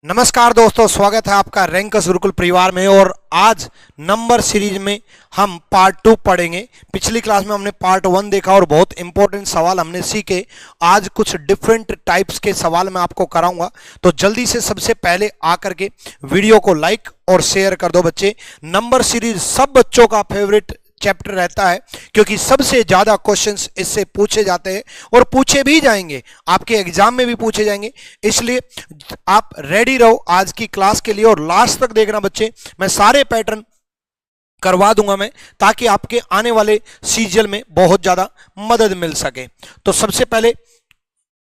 नमस्कार दोस्तों, स्वागत है आपका रैंकस गुरुकुल परिवार में। और आज नंबर सीरीज में हम पार्ट 2 पढ़ेंगे। पिछली क्लास में हमने पार्ट 1 देखा और बहुत इंपॉर्टेंट सवाल हमने सीखे। आज कुछ डिफरेंट टाइप्स के सवाल मैं आपको कराऊंगा, तो जल्दी से सबसे पहले आकर के वीडियो को लाइक और शेयर कर दो बच्चे। नंबर सीरीज सब बच्चों का फेवरेट चैप्टर रहता है, क्योंकि सबसे ज्यादा क्वेश्चंस इससे पूछे जाते हैं और पूछे भी जाएंगे, आपके एग्जाम में भी पूछे जाएंगे। इसलिए आप रेडी रहो आज की क्लास के लिए और लास्ट तक देखना बच्चे। मैं सारे पैटर्न करवा दूंगा मैं, ताकि आपके आने वाले सीजन में बहुत ज्यादा मदद मिल सके। तो सबसे पहले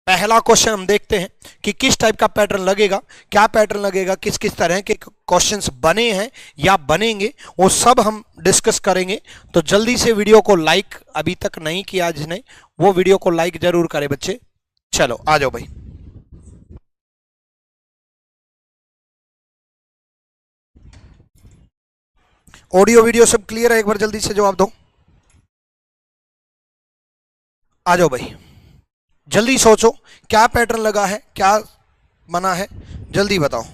पहला क्वेश्चन हम देखते हैं कि किस टाइप का पैटर्न लगेगा, क्या पैटर्न लगेगा, किस किस तरह के क्वेश्चंस बने हैं या बनेंगे, वो सब हम डिस्कस करेंगे। तो जल्दी से वीडियो को लाइक, अभी तक नहीं किया जिसने, वो वीडियो को लाइक जरूर करे बच्चे। चलो आ जाओ भाई। ऑडियो वीडियो सब क्लियर है? एक बार जल्दी से जवाब दो। आ जाओ भाई, जल्दी सोचो क्या पैटर्न लगा है, क्या बना है, जल्दी बताओ।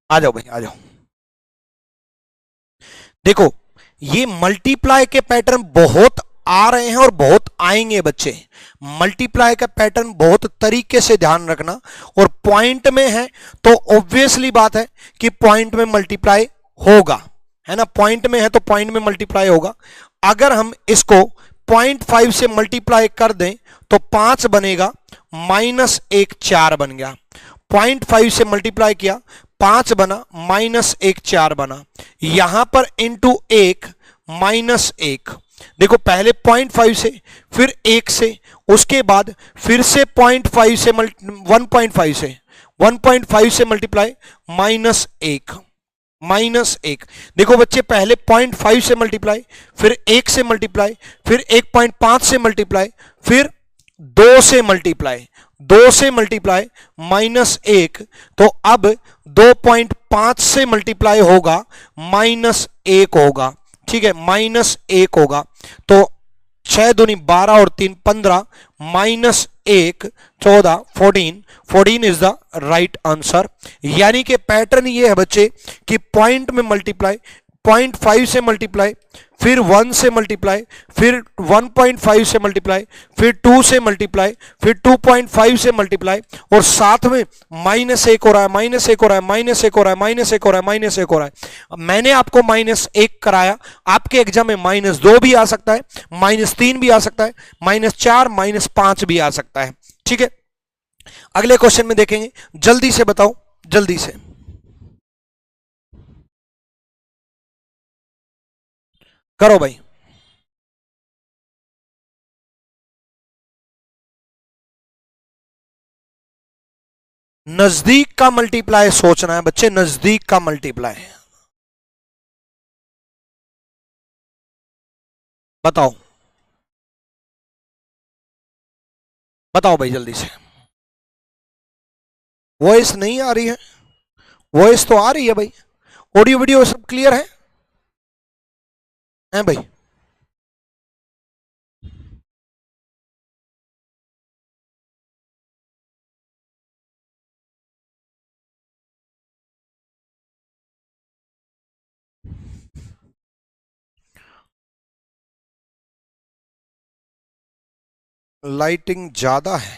आ जाओ भाई, आ जाओ। देखो, ये मल्टीप्लाई के पैटर्न बहुत आ रहे हैं और बहुत आएंगे बच्चे। मल्टीप्लाई का पैटर्न बहुत तरीके से ध्यान रखना। और पॉइंट में है तो ऑब्वियसली बात है कि पॉइंट में मल्टीप्लाई होगा, है ना। पॉइंट में है तो पॉइंट में मल्टीप्लाई होगा। अगर हम इसको 0.5 से मल्टीप्लाई कर दें तो 5 बनेगा, -1 4 बन गया। 0.5 से मल्टीप्लाई किया, 5 बना, -1 4 बना। यहां पर इंटू 1 -1। देखो, पहले 0.5 से, फिर 1 से, उसके बाद फिर से 0.5 से 1.5 से, 1.5 से मल्टीप्लाई, -1 -1। देखो बच्चे, पहले 0.5 से मल्टीप्लाई, फिर 1 से मल्टीप्लाई, फिर 1.5 से मल्टीप्लाई, फिर 2 से मल्टीप्लाई, 2 से मल्टीप्लाई, -1। तो अब 2.5 से मल्टीप्लाई होगा, -1 होगा। ठीक है, -1 होगा। तो 6 दूनी 12 और 3 15, -1 14, 14 इज द राइट आंसर। यानी कि पैटर्न ये है बच्चे कि पॉइंट में मल्टीप्लाई, 0.5 से मल्टीप्लाई, फिर 1 से मल्टीप्लाई, फिर 1.5 से मल्टीप्लाई, फिर 2 से मल्टीप्लाई, फिर 2.5 से मल्टीप्लाई, और साथ में -1 हो रहा है, -1 हो रहा है, -1 हो रहा है, -1 हो रहा है, -1 हो रहा है। मैंने आपको -1 कराया, आपके एग्जाम में -2 भी आ सकता है, -3 भी आ सकता है, -4, -5 भी आ सकता है। ठीक है, अगले क्वेश्चन में देखेंगे। जल्दी से बताओ, जल्दी से करो भाई। नजदीक का मल्टीप्लाई सोचना है बच्चे, नजदीक का मल्टीप्लाई। बताओ, बताओ भाई जल्दी से। वॉइस नहीं आ रही है? वॉइस तो आ रही है भाई, ऑडियो वीडियो सब क्लियर है? हैं भाई? लाइटिंग ज्यादा है?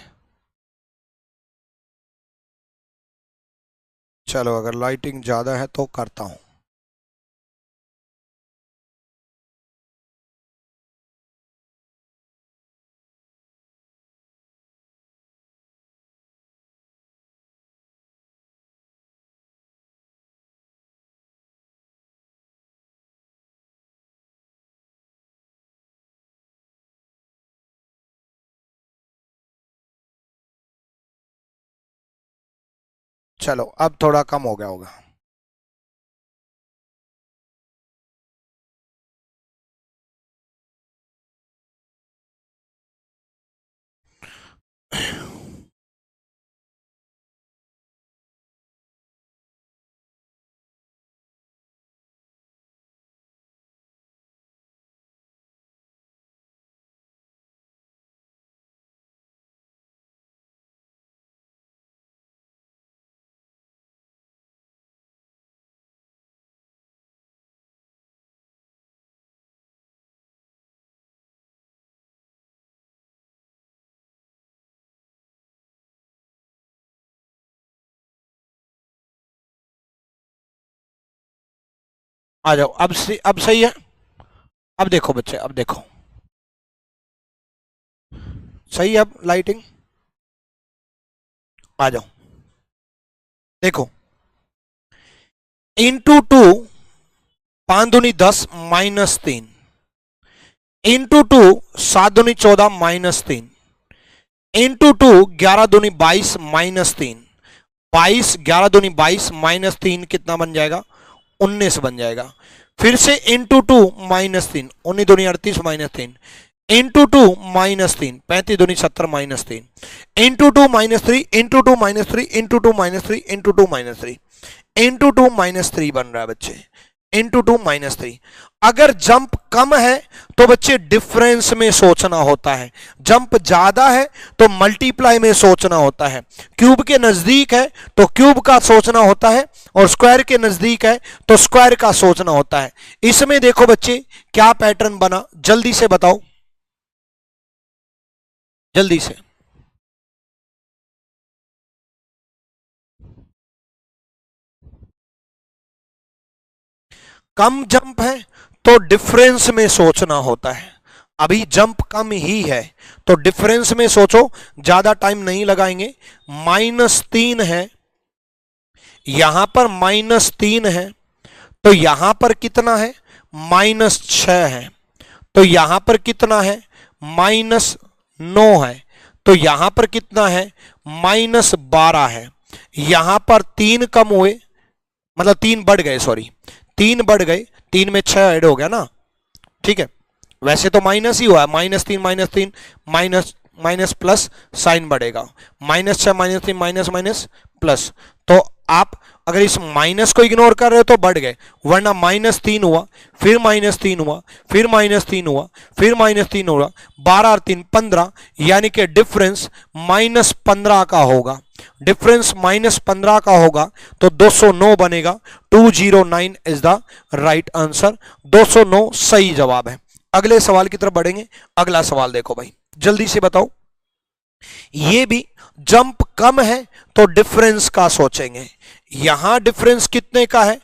चलो, अगर लाइटिंग ज्यादा है तो करता हूं। चलो, अब थोड़ा कम हो गया होगा। आ जाओ, अब सही है। अब देखो बच्चे, अब देखो सही है, अब लाइटिंग आ जाओ। देखो into two, 5×2 = 10 -3, into two 7×2 = 14 -3, into two 11×2 = 22 -3, 22 11×2 = 22 -3 कितना बन जाएगा? 19 बन जाएगा। फिर से into two -3, 19×2 = 38 -3, into two -3, 35×2 = 70 -3, into two -3, into two -3, into two -3, into two -3, into two -3 बन रहा है बच्चे, इंटू टू -3। अगर जंप कम है तो बच्चे डिफरेंस में सोचना होता है, जंप ज्यादा है तो मल्टीप्लाई में सोचना होता है, क्यूब के नजदीक है तो क्यूब का सोचना होता है, और स्क्वायर के नजदीक है तो स्क्वायर का सोचना होता है। इसमें देखो बच्चे क्या पैटर्न बना, जल्दी से बताओ, जल्दी से। कम जंप है तो डिफरेंस में सोचना होता है, अभी जंप कम ही है तो डिफरेंस में सोचो, ज्यादा टाइम नहीं लगाएंगे। -3 है, यहां पर -3 है, तो यहां पर कितना है? -6 है, तो यहां पर कितना है? -9 है, तो यहां पर कितना है? -12 है। यहां पर 3 कम हुए, मतलब 3 बढ़ गए, सॉरी 3 बढ़ गए, 3 में 6 ऐड हो गया ना, ठीक है। वैसे तो माइनस ही हुआ है, -3 -3 माइनस माइनस प्लस साइन बढ़ेगा, -6 -3 माइनस माइनस प्लस। तो आप अगर इस माइनस को इग्नोर कर रहे हो तो बढ़ गए, वरना -3 हुआ, फिर -3 हुआ, फिर -3 हुआ, फिर -3 हुआ, 12 और 3 15, यानी कि डिफरेंस -15 का होगा। डिफरेंस -15 का होगा तो 209 बनेगा। 209 इज द राइट आंसर, 209 सही जवाब है। अगले सवाल की तरफ बढ़ेंगे। अगला सवाल देखो भाई, जल्दी से बताओ। ये भी जंप कम है तो डिफरेंस का सोचेंगे। यहां डिफरेंस कितने का है?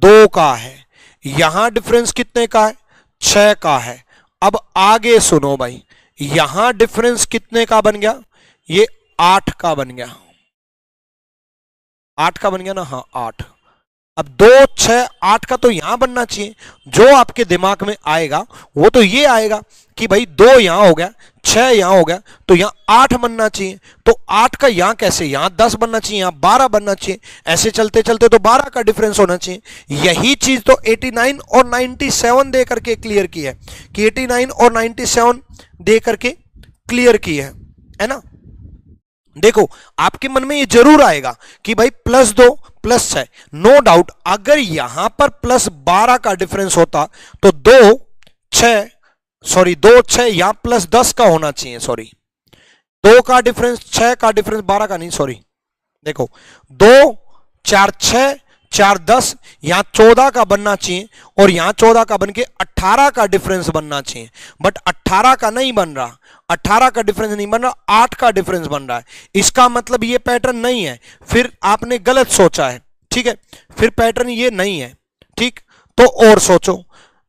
2 का है। यहां डिफरेंस कितने का है? 6 का है। अब आगे सुनो भाई, यहां डिफरेंस कितने का बन गया? ये 8 का बन गया, 8 का बन गया ना, हाँ 8। अब 2 6 8 का तो यहां बनना चाहिए, जो आपके दिमाग में आएगा वो तो ये आएगा कि भाई 2 यहां हो गया, 6 यहां हो गया, तो यहां 8 बनना चाहिए। तो 8 का यहां कैसे? यहां 10 बनना चाहिए, यहां 12 बनना चाहिए, ऐसे चलते चलते तो 12 का डिफरेंस होना चाहिए। यही चीज तो 89 और 97 दे करके क्लियर की है, कि 89 और 97 दे करके क्लियर की है ना। देखो आपके मन में ये जरूर आएगा कि भाई +2 +6, नो डाउट अगर यहां पर +12 का डिफरेंस होता तो 2 6 सॉरी 2 6 यहां +10 का होना चाहिए, सॉरी 2 का डिफरेंस 6 का डिफरेंस 12 का नहीं, सॉरी देखो 2 4 6 4 10, यहां 14 का बनना चाहिए, और यहां 14 का बन के 18 का डिफरेंस बनना चाहिए, बट 18 का नहीं बन रहा, 18 का डिफरेंस नहीं बन रहा, 8 का डिफरेंस बन रहा है। इसका मतलब ये पैटर्न नहीं है, फिर आपने गलत सोचा है, ठीक है, फिर पैटर्न ये नहीं है, ठीक। तो और सोचो,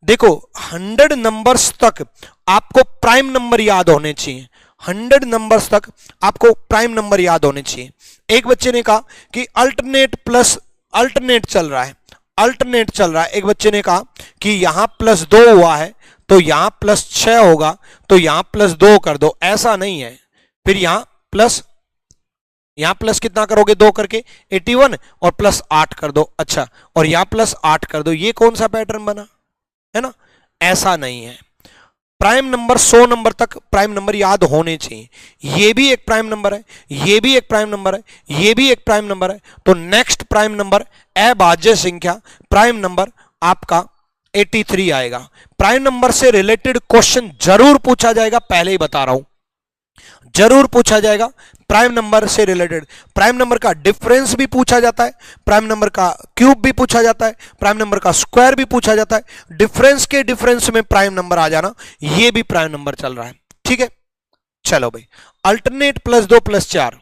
देखो 100 नंबर्स तक आपको प्राइम नंबर याद होने चाहिए, 100 नंबर्स तक आपको प्राइम नंबर याद होने चाहिए। एक बच्चे ने कहा कि अल्टरनेट प्लस अल्टरनेट चल रहा है, अल्टरनेट चल रहा है, एक बच्चे ने कहा कि यहां +2 हुआ है तो यहां +6 होगा, तो यहां +2 कर दो, ऐसा नहीं है। फिर यहां प्लस कितना करोगे? 2 करके 81 और +8 कर दो, अच्छा, और यहां +8 कर दो, ये कौन सा पैटर्न बना है ना, ऐसा नहीं है। प्राइम नंबर 100 नंबर तक प्राइम नंबर याद होने चाहिए। ये भी एक प्राइम नंबर है, ये भी एक प्राइम नंबर है, ये भी एक प्राइम नंबर है, तो नेक्स्ट प्राइम नंबर अभाज्य संख्या प्राइम नंबर आपका 83 आएगा। प्राइम नंबर से रिलेटेड क्वेश्चन जरूर पूछा जाएगा, पहले ही बता रहा हूं, जरूर पूछा जाएगा प्राइम नंबर से रिलेटेड। प्राइम नंबर का डिफरेंस भी पूछा जाता है, प्राइम नंबर का क्यूब भी पूछा जाता है, प्राइम नंबर का स्क्वायर भी पूछा जाता है। डिफरेंस के डिफरेंस में प्राइम नंबर आ जाना, ये भी प्राइम नंबर चल रहा है, ठीक है। चलो भाई, अल्टरनेट +2 +4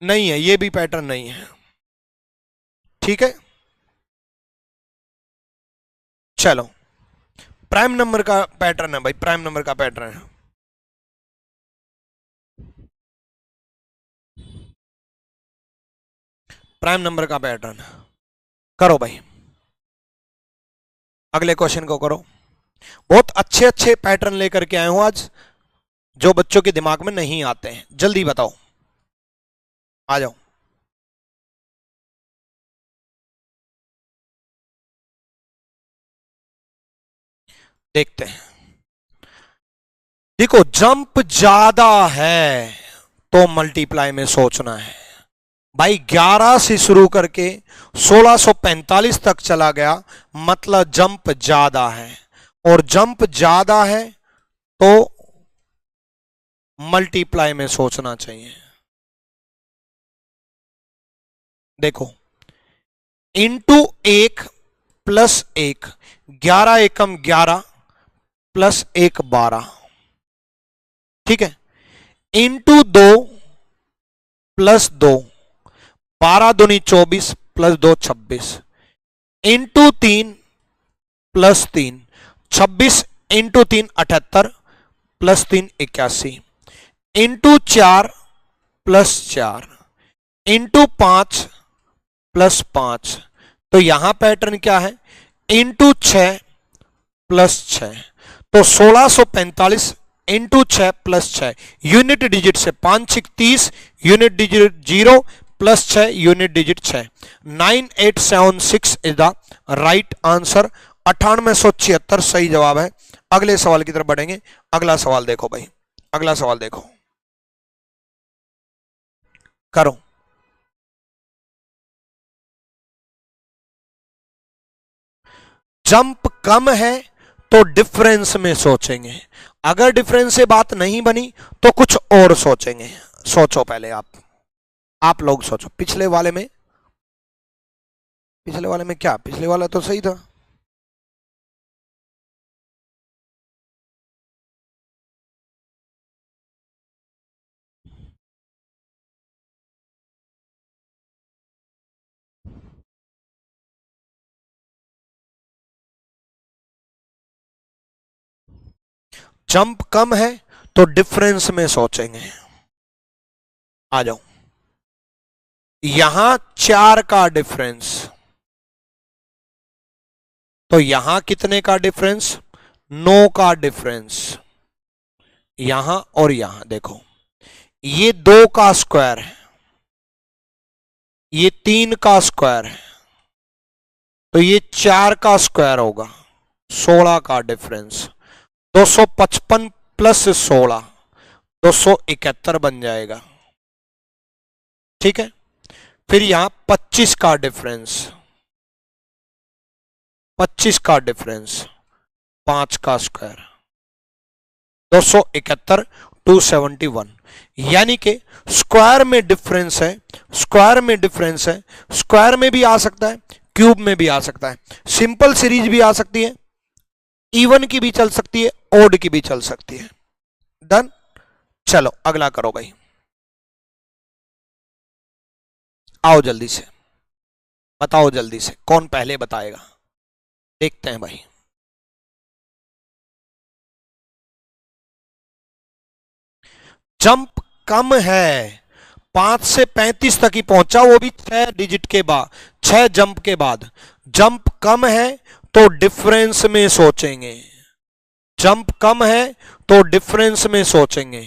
नहीं है, ये भी पैटर्न नहीं है, ठीक है। चलो, प्राइम नंबर का पैटर्न है भाई, प्राइम नंबर का पैटर्न है। प्राइम नंबर का पैटर्न करो भाई, अगले क्वेश्चन को करो। बहुत अच्छे अच्छे पैटर्न लेकर के आए हूं आज, जो बच्चों के दिमाग में नहीं आते हैं। जल्दी बताओ, आ जाओ। देखते हैं। देखो, जंप ज्यादा है तो मल्टीप्लाई में सोचना है भाई। 11 से शुरू करके 1645 तक चला गया, मतलब जंप ज्यादा है, और जंप ज्यादा है तो मल्टीप्लाई में सोचना चाहिए। देखो, इंटू 1 प्लस 1, 11 एकम 11 प्लस 1 12, ठीक है। इंटू 2 प्लस 2, 12 दूनी 24 plus 2 26, into 3 plus 3, 26 into 3 78 plus 3 81, into 4 plus 4, into 5 plus 5। तो यहां पैटर्न क्या है, इंटू 6 प्लस 6। तो 1645 इंटू 6 प्लस 6, यूनिट डिजिट से 5 6 30, unit digit 0 plus 6 unit digit 6, 9876 is the right answer. 9876 सही जवाब है। अगले सवाल की तरफ बढ़ेंगे। अगला सवाल देखो भाई, अगला सवाल देखो, करो। जंप कम है तो डिफरेंस में सोचेंगे, अगर डिफरेंस से बात नहीं बनी तो कुछ और सोचेंगे। सोचो पहले आप लोग सोचो। पिछले वाले में क्या, पिछले वाला तो सही था। जंप कम है तो डिफरेंस में सोचेंगे। आ जाओ, यहां 4 का डिफरेंस, तो यहां कितने का डिफरेंस, 9 का डिफरेंस। यहां और यहां देखो, ये 2 का स्क्वायर है, ये 3 का स्क्वायर है, तो ये 4 का स्क्वायर होगा, 16 का डिफरेंस। 255 प्लस 16 271 बन जाएगा, ठीक है। फिर यहां 25 का डिफरेंस, 25 का डिफरेंस, 5 का स्क्वायर, 271 271। यानी कि स्क्वायर में डिफरेंस है, स्क्वायर में डिफरेंस है। स्क्वायर में भी आ सकता है, क्यूब में भी आ सकता है, सिंपल सीरीज भी आ सकती है, इवन की भी चल सकती है, ओड की भी चल सकती है। डन। चलो अगला करो भाई, आओ जल्दी से बताओ, जल्दी से कौन पहले बताएगा, देखते हैं भाई। जंप कम है, 5 से 35 तक ही पहुंचा, वो भी 6 डिजिट के बाद, 6 जंप के बाद। जंप कम है तो डिफरेंस में सोचेंगे, जंप कम है तो डिफरेंस में सोचेंगे।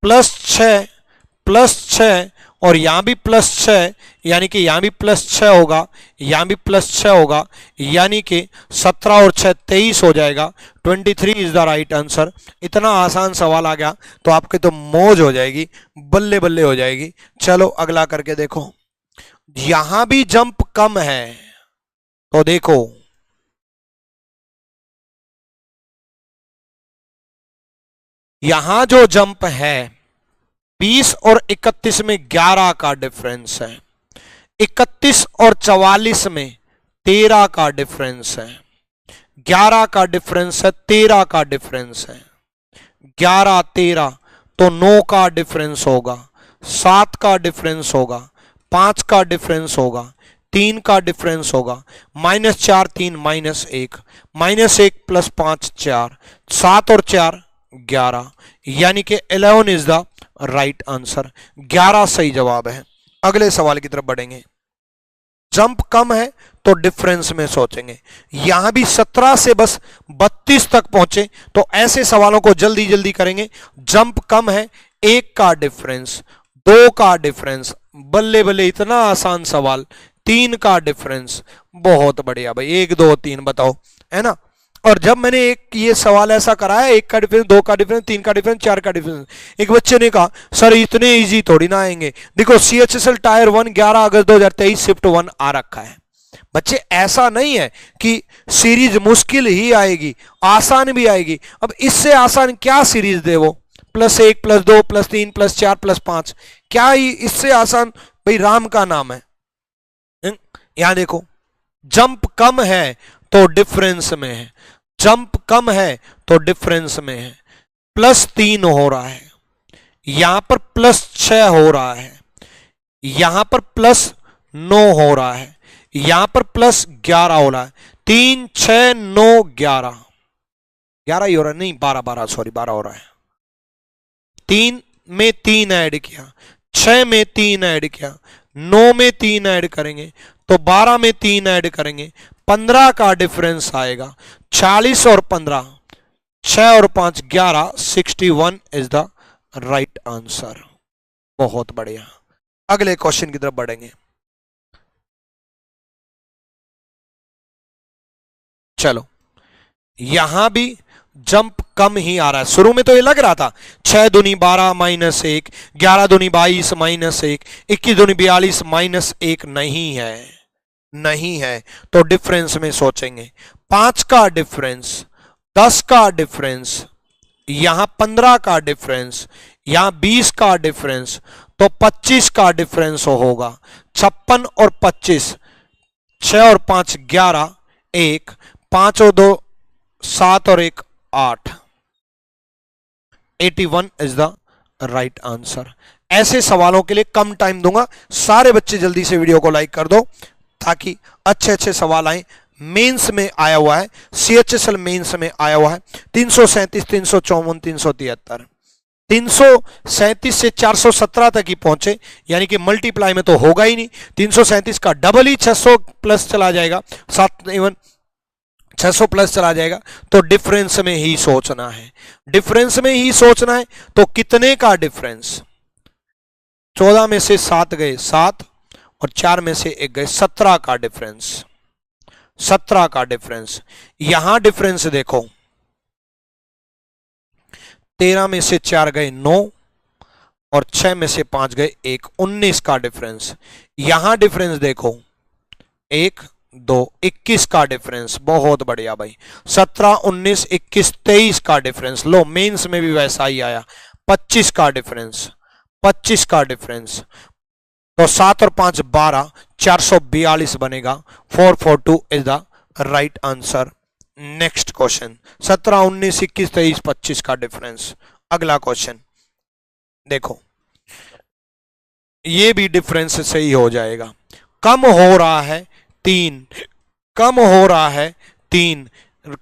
प्लस 6 और यहां भी प्लस 6, यानी कि यहां भी प्लस 6 होगा, यहां भी प्लस 6 होगा, यानी कि 17 और 6 23 हो जाएगा। 23 इज द राइट आंसर। इतना आसान सवाल आ गया तो आपके तो मौज हो जाएगी, बल्ले बल्ले हो जाएगी। चलो अगला करके देखो, यहां भी जंप कम है, तो देखो यहां जो जंप है 20 और 31 में 11 का डिफरेंस है, 31 और 44 में 13 का डिफरेंस है, 11 का डिफरेंस है, 13 का डिफरेंस है, 11 13 तो 9 का डिफरेंस होगा, 7 का डिफरेंस होगा, 5 का डिफरेंस होगा, 3 का डिफरेंस होगा, -4 3 -1, -1 + 5 4, 7 और 4 11, यानी कि 11 इज द राइट आंसर। 11 सही जवाब है। अगले सवाल की तरफ बढ़ेंगे। जंप कम है तो डिफरेंस में सोचेंगे। यहां भी 17 से बस 32 तक पहुंचे तो ऐसे सवालों को जल्दी जल्दी करेंगे। जंप कम है, 1 का डिफरेंस, 2 का डिफरेंस, बल्ले बल्ले इतना आसान सवाल। 3 का डिफरेंस, बहुत बढ़िया भाई, 1 2 3 बताओ, है ना। और जब मैंने एक ये सवाल ऐसा कराया, 1 का डिफरेंस, 2 का डिफरेंस, 3 का डिफरेंस, 4 का डिफरेंस, एक बच्चे ने कहा सर इतने इजी थोड़ी ना आएंगे। देखो CHSL टायर 1 11 अगस्त 2023 शिफ्ट 1 आ रखा है। बच्चे ऐसा नहीं है कि सीरीज मुश्किल ही आएगी, आसान भी आएगी। अब इससे आसान क्या सीरीज दे वो, +1 +2 +3 +4 +5, क्या ही इससे आसान भाई, राम का नाम है। यहां देखो, जंप कम है तो डिफरेंस में है, जंप कम है तो डिफरेंस में है। +3 हो रहा है, यहां पर +6 हो रहा है, यहां पर +9 हो रहा है, यहां पर +11 हो रहा है। 3 6 9 11, 11 ही हो रहा है, नहीं 12 12 सॉरी 12 हो रहा है। 3 में 3 ऐड किया, 6 में 3 ऐड किया, 9 में 3 ऐड करेंगे तो 12 में 3 ऐड करेंगे, 15 का डिफरेंस आएगा। 40 और 15, 6 और 5 11, 61 इज द राइट आंसर। बहुत बढ़िया। अगले क्वेश्चन की तरफ बढ़ेंगे। चलो, यहां भी जंप कम ही आ रहा है। शुरू में तो ये लग रहा था 6 दूनी 12 -1, 11 दूनी 22 -1, 21 दूनी 42 -1, नहीं है, नहीं है तो डिफरेंस में सोचेंगे। 5 का डिफरेंस, 10 का डिफरेंस, यहां 15 का डिफरेंस, यहां 20 का डिफरेंस, तो 25 का डिफरेंस होगा। 56 और 25, 6 और 5 11, 1, 5 और 2 7 और 1 8, 81 इज द राइट आंसर। ऐसे सवालों के लिए कम टाइम दूंगा, सारे बच्चे जल्दी से वीडियो को लाइक कर दो ताकि अच्छे अच्छे सवाल आए। मेंस में आया हुआ है, CHSL मेंस में आया हुआ है 337 354 373, 337 से 417 तक ही पहुंचे, यानी कि मल्टीप्लाई में तो होगा ही नहीं। 337 का डबल ही 600 प्लस चला जाएगा, 600 प्लस चला जाएगा। तो डिफरेंस में ही सोचना है, डिफरेंस में ही सोचना है। तो कितने का डिफरेंस, 14 में से 7 गए 7 और 4 में से 1 गए, 17 का डिफरेंस, 17 का डिफरेंस। यहां डिफरेंस देखो, 13 में से 4 गए 9 और 6 में से 5 गए 1, 19 का डिफरेंस। यहां डिफरेंस देखो 1 2, 21 का डिफरेंस। बहुत बढ़िया भाई, 17 19 21 23 का डिफरेंस। लो, मेंस में भी वैसा ही आया, 25 का डिफरेंस, 25 का डिफरेंस। तो 7 और 5 12, 442 बनेगा। 442 is the right answer. Next question, 17 19 21 23 25 का डिफरेंस। अगला क्वेश्चन देखो, ये भी डिफरेंस सही हो जाएगा। कम हो रहा है 3, कम हो रहा है 3,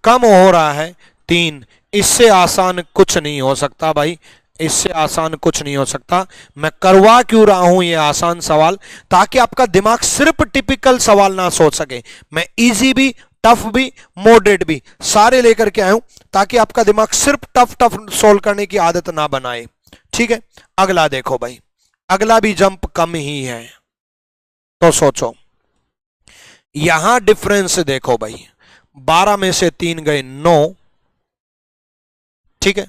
कम हो रहा है 3। इससे आसान कुछ नहीं हो सकता भाई, इससे आसान कुछ नहीं हो सकता। मैं करवा क्यों रहा हूं ये आसान सवाल, ताकि आपका दिमाग सिर्फ टिपिकल सवाल ना सोच सके। मैं इजी भी, टफ भी, मॉडरेट भी सारे लेकर के आया हूं, ताकि आपका दिमाग सिर्फ टफ टफ सोल्व करने की आदत ना बनाए। ठीक है, अगला देखो भाई, अगला भी जंप कम ही है। तो सोचो, यहां डिफरेंस देखो भाई, 12 में से 3 गए 9, ठीक है,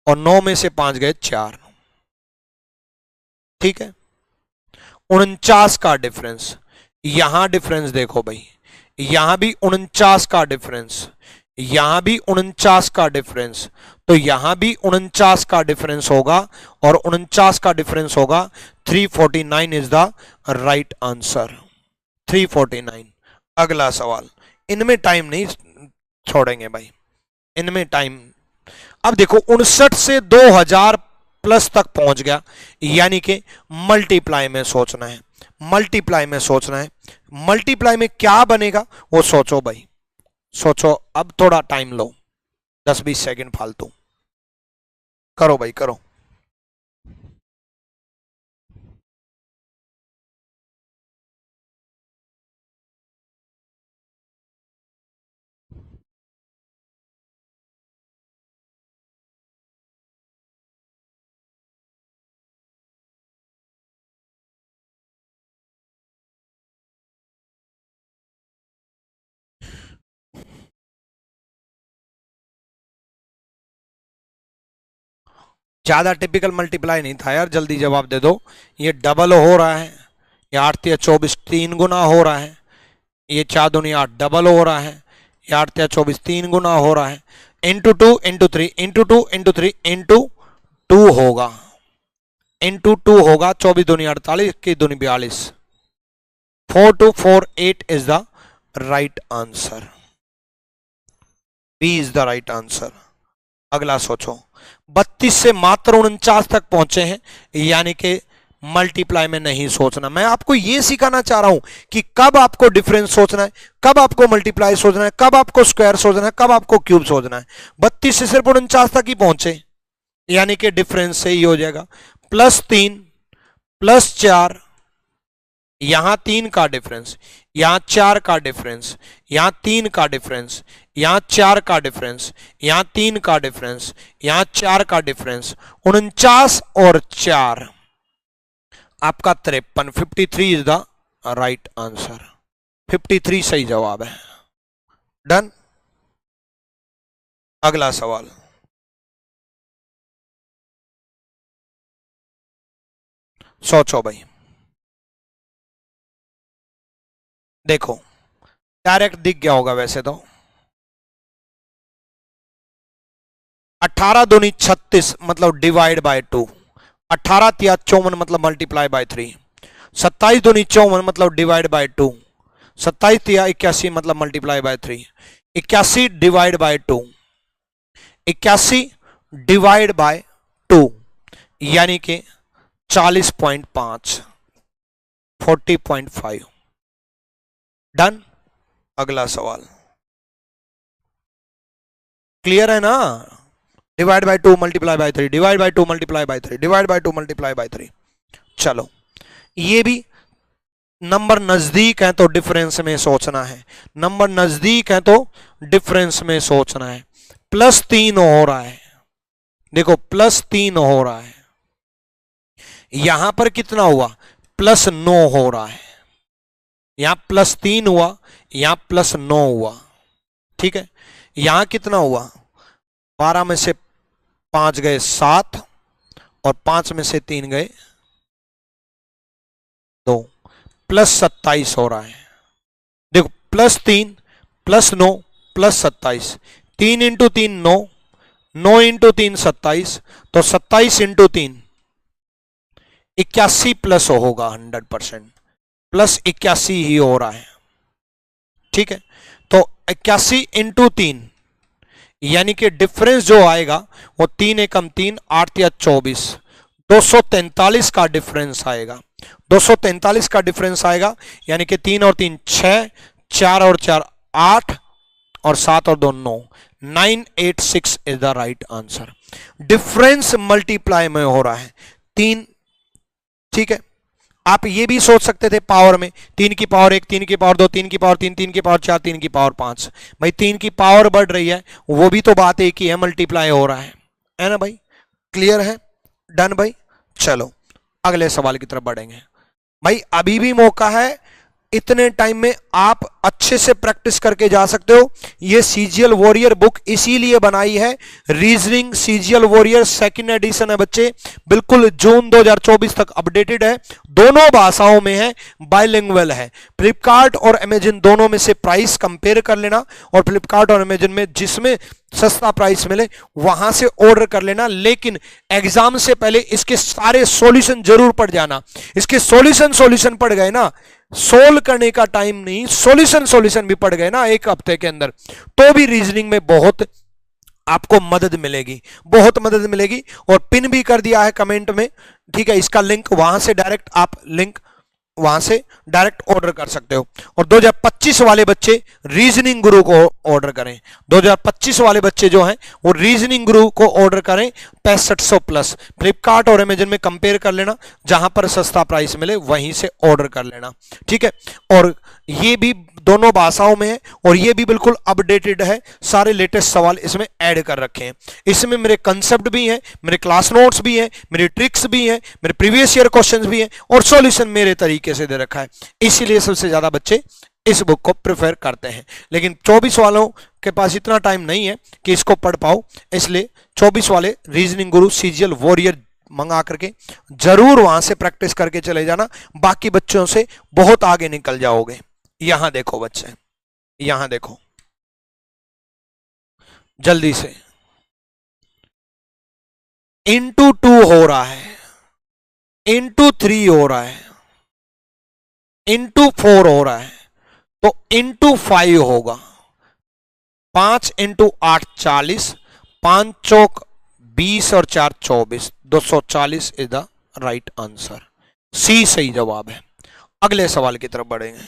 और 9 में से 5 गए 4, ठीक है। 49 का डिफरेंस, यहां डिफरेंस देखो भाई, यहां भी 49 का डिफरेंस, यहां भी 49 का डिफरेंस, तो यहां भी 49 का डिफरेंस होगा और 49 का डिफरेंस होगा। 349 इज द राइट आंसर, 349। अगला सवाल, इनमें टाइम नहीं छोड़ेंगे भाई, इनमें टाइम। अब देखो 59 से 2000 प्लस तक पहुंच गया, यानी कि मल्टीप्लाई में सोचना है, मल्टीप्लाई में सोचना है। मल्टीप्लाई में क्या बनेगा वो सोचो भाई, सोचो। अब थोड़ा टाइम लो, 10-20 सेकंड फालतू। करो भाई करो। ज्यादा टिपिकल मल्टीप्लाई नहीं था यार, जल्दी जवाब दे दो। ये डबल हो रहा है, ये 8 या 24 3 गुना हो रहा है, ये 4 दूनी 8 डबल हो रहा है, ये 8 या 24 3 गुना हो रहा है, into 2 into 3 into 2 into 3 into 2 होगा, इंटू 2 होगा। 24 दूनी 48, 21 दूनी 42, 4248 is the right answer. B is the right answer. अगला सोचो, 32 से मात्र 49 तक पहुंचे हैं, यानी कि मल्टीप्लाई में नहीं सोचना। मैं आपको यह सिखाना चाह रहा हूं कि कब आपको डिफरेंस सोचना है, कब आपको मल्टीप्लाई सोचना है, कब आपको स्क्वायर सोचना है, कब आपको क्यूब सोचना है। 32 से सिर्फ 49 तक ही पहुंचे, यानी कि डिफरेंस से ही हो जाएगा। +3 +4, यहां 3 का डिफरेंस, यहां 4 का डिफरेंस, यहां 3 का डिफरेंस, यहां 4 का डिफरेंस, यहां 3 का डिफरेंस, यहां 4 का डिफरेंस, 49 और 4 आपका 53। 53 इज द राइट आंसर। 53 सही जवाब है। डन। अगला सवाल, सोचो भाई। देखो डायरेक्ट दिख गया होगा वैसे तो। 18 दूनी 36 मतलब डिवाइड बाय 2, 18 तिया 54 मतलब मल्टीप्लाई बाय 3, 27 दूनी 54 मतलब डिवाइड बाय 2, 27 तिया 81 मतलब multiply by 3, 81 divide by 2, 81 divide by 2 यानी कि 40.5, 40.5। डन। अगला सवाल क्लियर है ना? Divide by 2 multiply by 3, divide by 2 multiply by 3, divide by 2 multiply by 3। चलो ये भी नंबर नजदीक है तो डिफरेंस में सोचना है, नंबर नजदीक है तो डिफरेंस में सोचना है। +3 हो रहा है, देखो +3 हो रहा है, यहां पर कितना हुआ +9 हो रहा है, यहां +3 हुआ, यहां +9 हुआ, ठीक है। यहां कितना हुआ, 12 में से 5 गए 7 और 5 में से 3 गए 2, +27 हो रहा है। देखो +3 +9 +27, 3 इंटू 3 9, 9 इंटू 3 27, तो 27 इंटू 3 81 प्लस होगा 100%, +81 ही हो रहा है, ठीक है। तो 81 इंटू 3 यानी कि डिफरेंस जो आएगा वो 3 एकम 3, 8 या 24, 243 का डिफरेंस आएगा, 243 का डिफरेंस आएगा, यानी कि 3 और 3 6, 4 और 4 8 और 7 और 2 9, 986 is the right answer. Difference multiply में हो रहा है 3, ठीक है। आप ये भी सोच सकते थे पावर में, 3 की पावर 1, 3 की पावर 2, 3 की पावर 3, 3 की पावर 4, 3 की पावर 5। भाई 3 की पावर बढ़ रही है, वो भी तो बात एक ही है, मल्टीप्लाई हो रहा है ना भाई? क्लियर है? डन भाई। चलो अगले सवाल की तरफ बढ़ेंगे। भाई अभी भी मौका है, इतने टाइम में आप अच्छे से प्रैक्टिस करके जा सकते हो। ये सीजीएल वॉरियर बुक इसीलिए बनाई है, reasoning CGL warrior 2nd addition है बच्चे, बिल्कुल जून 2024 तक अपडेटेड है, दोनों भाषाओं में है, बाइलिंगुअल है। फ्लिपकार्ट और अमेजन दोनों में से प्राइस कंपेयर कर लेना, और फ्लिपकार्ट और अमेजन में जिसमें सस्ता प्राइस मिले वहां से ऑर्डर कर लेना। लेकिन एग्जाम से पहले इसके सारे सॉल्यूशन जरूर पढ़ जाना। इसके सॉल्यूशन पढ़ गए ना, सोल्व करने का टाइम नहीं, सॉल्यूशन भी पढ़ गए ना एक हफ्ते के अंदर, तो भी रीजनिंग में बहुत आपको मदद मिलेगी, बहुत मदद मिलेगी। और पिन भी कर दिया है कमेंट में, ठीक है। इसका लिंक वहां से डायरेक्ट आप लिंक वहां से डायरेक्ट ऑर्डर कर सकते हो। और 2025 वाले बच्चे रीजनिंग गुरु को ऑर्डर करें। 2025 वाले बच्चे जो हैं वो रीजनिंग गुरु को ऑर्डर करें 6500 प्लस। फ्लिपकार्ट और अमेजन में कंपेयर कर लेना, जहां पर सस्ता प्राइस मिले वहीं से ऑर्डर कर लेना, ठीक है। और ये भी दोनों भाषाओं में है और ये भी बिल्कुल अपडेटेड है, सारे लेटेस्ट सवाल इसमें ऐड कर रखे हैं। इसमें मेरे कंसेप्ट भी हैं, मेरे क्लास नोट्स भी हैं, मेरी ट्रिक्स भी हैं, मेरे प्रीवियस ईयर क्वेश्चंस भी हैं और सॉल्यूशन मेरे तरीके से दे रखा है। इसीलिए सबसे ज्यादा बच्चे इस बुक को प्रेफर करते हैं। लेकिन 24 वालों के पास इतना टाइम नहीं है कि इसको पढ़ पाओ, इसलिए 24 वाले रीजनिंग गुरु सीजीएल वॉरियर मंगा करके जरूर वहां से प्रैक्टिस करके चले जाना, बाकी बच्चों से बहुत आगे निकल जाओगे। यहां देखो बच्चे, यहां देखो जल्दी से, इंटू 2 हो रहा है, इंटू 3 हो रहा है, इंटू 4 हो रहा है, तो इंटू 5 होगा। 5 इंटू 8 40, 5 चौक 20 और 4 24, 240 इज द राइट आंसर। सी सही जवाब है। अगले सवाल की तरफ बढ़ेंगे।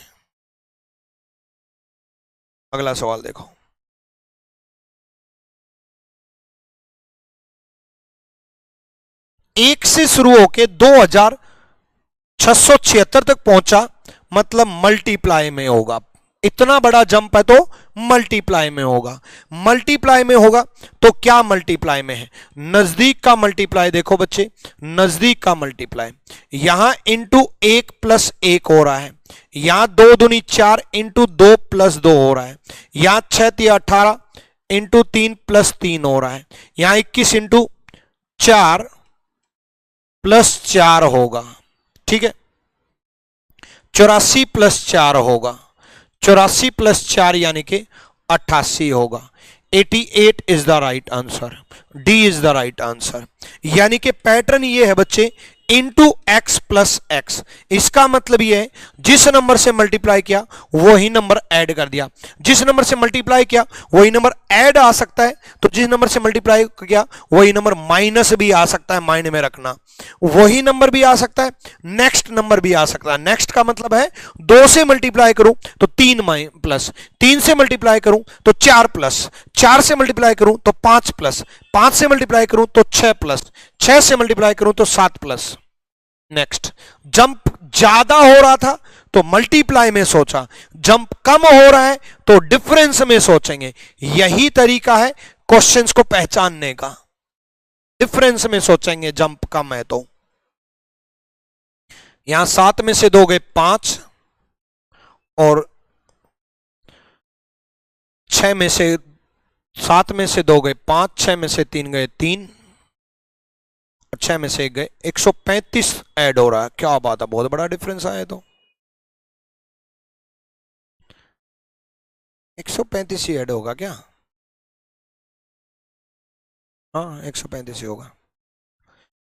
अगला सवाल देखो, एक से शुरू होके 2676 तक पहुंचा, मतलब मल्टीप्लाई में होगा। इतना बड़ा जंप है तो मल्टीप्लाई में होगा। मल्टीप्लाई में होगा तो क्या मल्टीप्लाई में है? नजदीक का मल्टीप्लाई देखो बच्चे, नजदीक का मल्टीप्लाई यहां इंटू 1 प्लस 1 हो रहा है, यहां 2 दूनी 4 इंटू 2 प्लस 2 हो रहा है, यहां 6 तिया 18 इंटू 3 प्लस 3 हो रहा है, यहां 21 इंटू 4 प्लस 4 होगा, ठीक है। 84 प्लस 4 होगा, 84 प्लस 4 यानी कि 88 होगा। 88 is the right answer, D is the right answer. यानी कि पैटर्न ये है बच्चे, इंटू एक्स प्लस एक्स। इसका मतलब ये है जिस नंबर से मल्टीप्लाई किया वही नंबर ऐड कर दिया, जिस नंबर से मल्टीप्लाई किया वही नंबर ऐड आ सकता है, तो जिस नंबर से मल्टीप्लाई किया वही नंबर माइनस भी आ सकता है, माइंड में रखना। वही नंबर भी आ सकता है, नेक्स्ट नंबर भी आ सकता है। नेक्स्ट का मतलब है 2 से मल्टीप्लाई करूं तो 3 प्लस, 3 से मल्टीप्लाई करूं तो 4 प्लस, 4 से मल्टीप्लाई करूं तो 5 प्लस, 5 से मल्टीप्लाई करूं तो 6 प्लस, 6 से मल्टीप्लाई करूं तो 7 प्लस। नेक्स्ट, जंप ज्यादा हो रहा था तो मल्टीप्लाई में सोचा, जंप कम हो रहा है तो डिफरेंस में सोचेंगे। यही तरीका है क्वेश्चंस को पहचानने का, डिफरेंस में सोचेंगे जंप कम है तो। यहां 7 में से 2 गए 5 और 6 में से 7 में से 2 गए 5, 6 में से 3 गए 3 और 6 में से 1 गए 135 ऐड हो रहा है। क्या बात है, बहुत बड़ा डिफरेंस आया। तो 135 ही ऐड होगा क्या? हाँ 135 ही होगा।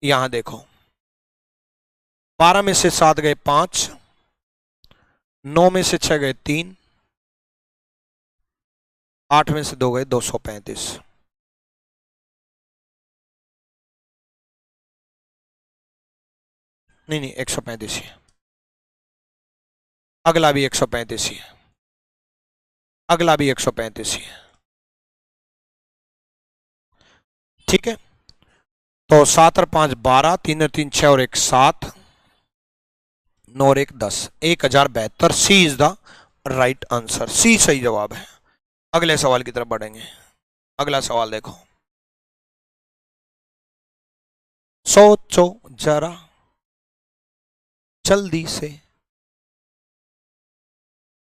यहां देखो 12 में से 7 गए 5, 9 में से 6 गए 3, 8 में से 2 गए 235। नहीं 135 ही है। अगला भी 135 ही है, अगला भी 135 ही है, ठीक है। तो 7 और 5 12, 3 और 3 6 और 1 7, 9 और 1 10, 1072। सी इज द राइट आंसर, सी सही जवाब है। अगले सवाल की तरफ बढ़ेंगे। अगला सवाल देखो, सोचो जरा जल्दी से।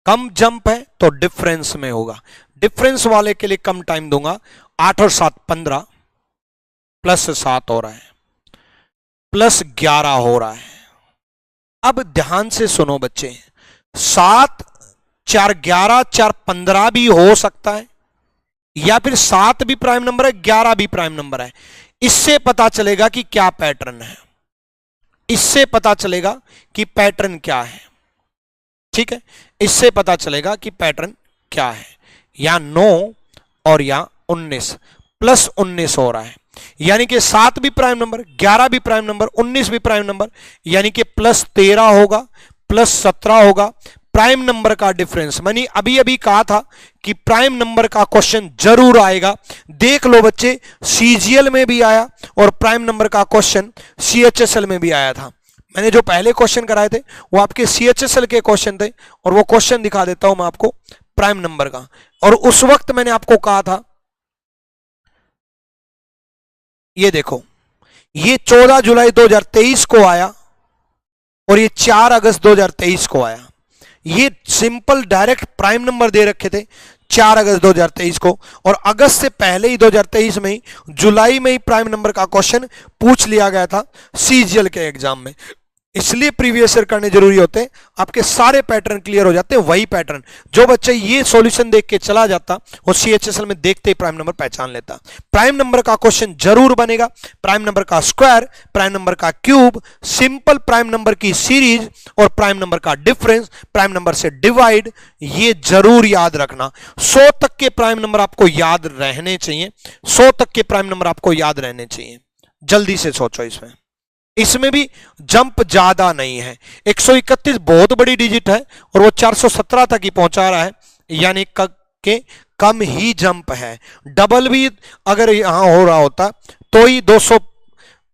कम जंप है तो डिफरेंस में होगा, डिफरेंस वाले के लिए कम टाइम दूंगा। 8 और 7 15, प्लस 7 हो रहा है, प्लस 11 हो रहा है। अब ध्यान से सुनो बच्चे, 7 4 11 4 15 भी हो सकता है, या फिर 7 भी प्राइम नंबर है 11 भी प्राइम नंबर है। इससे पता चलेगा कि क्या पैटर्न है, इससे पता चलेगा कि पैटर्न क्या है, ठीक है। इससे पता चलेगा कि पैटर्न क्या है। या 9 और या 19, प्लस 19 हो रहा है, यानी कि 7 भी प्राइम नंबर, 11 भी प्राइम नंबर, 19 भी प्राइम नंबर, यानी कि प्लस 13 होगा, प्लस 17 होगा। प्राइम नंबर का डिफरेंस, मैंने अभी अभी कहा था कि प्राइम नंबर का क्वेश्चन जरूर आएगा। देख लो बच्चे, सीजीएल में भी आया और प्राइम नंबर का क्वेश्चन सीएचएसएल में भी आया था। मैंने जो पहले क्वेश्चन कराए थे वो आपके सीएचएसएल के क्वेश्चन थे, और वो क्वेश्चन दिखा देता हूं मैं आपको प्राइम नंबर का। और उस वक्त मैंने आपको कहा था, ये देखो, ये 14 जुलाई 2023 को आया और ये 4 अगस्त 2023 को आया। ये सिंपल डायरेक्ट प्राइम नंबर दे रखे थे 4 अगस्त 2023 को, और अगस्त से पहले ही 2023 में ही, जुलाई में ही प्राइम नंबर का क्वेश्चन पूछ लिया गया था सीजीएल के एग्जाम में। इसलिए प्रीवियस ईयर करने जरूरी होते हैं, आपके सारे पैटर्न क्लियर हो जाते हैं। वही पैटर्न जो बच्चा ये सॉल्यूशन देख के चला जाता वो सीएचएसएल में देखते ही प्राइम नंबर पहचान लेता। प्राइम नंबर का क्वेश्चन जरूर बनेगा, प्राइम नंबर का स्क्वायर, प्राइम नंबर का क्यूब, सिंपल प्राइम नंबर की सीरीज और प्राइम नंबर का डिफरेंस, प्राइम नंबर से डिवाइड, ये जरूर याद रखना। 100 तक के प्राइम नंबर आपको याद रहने चाहिए, 100 तक के प्राइम नंबर आपको याद रहने चाहिए। जल्दी से सोचो, इसमें भी जंप ज्यादा नहीं है। 131 बहुत बड़ी डिजिट है और वो 417 तक ही पहुंचा रहा है, यानी के कम ही जंप है। डबल भी अगर यहां हो रहा होता तो ही 200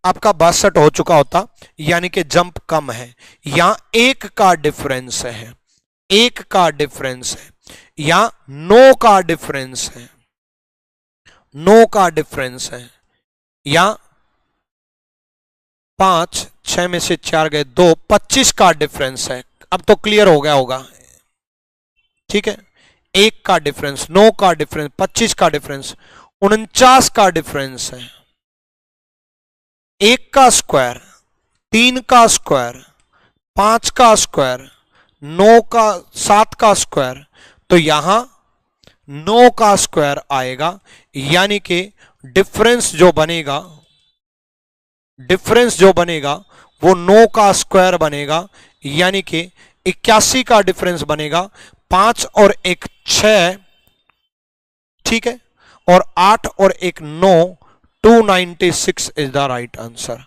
आपका 62 हो चुका होता, यानी कि जंप कम है। यहां 1 का डिफरेंस है, 1 का डिफरेंस है, यहां 9 का डिफरेंस है, 9 का डिफरेंस है, यहां 5, 6 में से 4 गए 2, 25 का डिफरेंस है। अब तो क्लियर हो गया होगा, ठीक है। 1 का डिफरेंस, 9 का डिफरेंस, 25 का डिफरेंस, 49 का डिफरेंस है। 1 का स्क्वायर, 3 का स्क्वायर, 5 का स्क्वायर, 9 का 7 का स्क्वायर, तो यहां 9 का स्क्वायर आएगा, यानी कि डिफरेंस जो बनेगा, डिफरेंस जो बनेगा वो 9 का स्क्वायर बनेगा, यानी कि 81 का डिफरेंस बनेगा। 5 और 1 6, ठीक है, और 8 और 1 9, 296 इज द राइट आंसर।